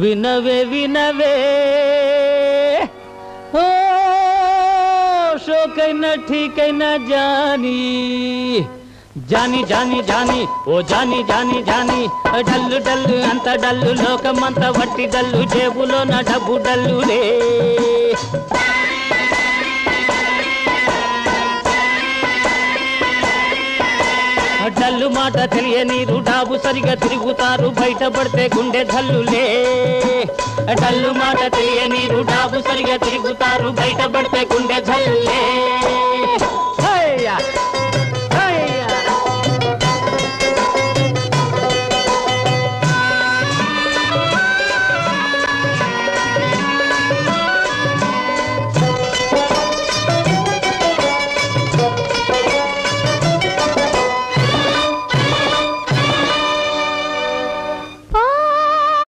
వినవే వినవే ఓ షోకైనా ఠీకైనా జానీ జానీ జానీ జానీ ఓ Johnny Johnny Johnny dull dull అంత డల్లు లోకమంత వట్టి డల్లు జేబులో నా డబ్బు డల్లులే డల్లు మాట తెలియనీరు డాబు సరిగా తిరుగుతారు బయటపడితే గుండె ధల్లులే డల్లు మాట తెలియనీరు డాబు సరిగా తిరుగుతారు బయటపడితే గుండె ధల్లులే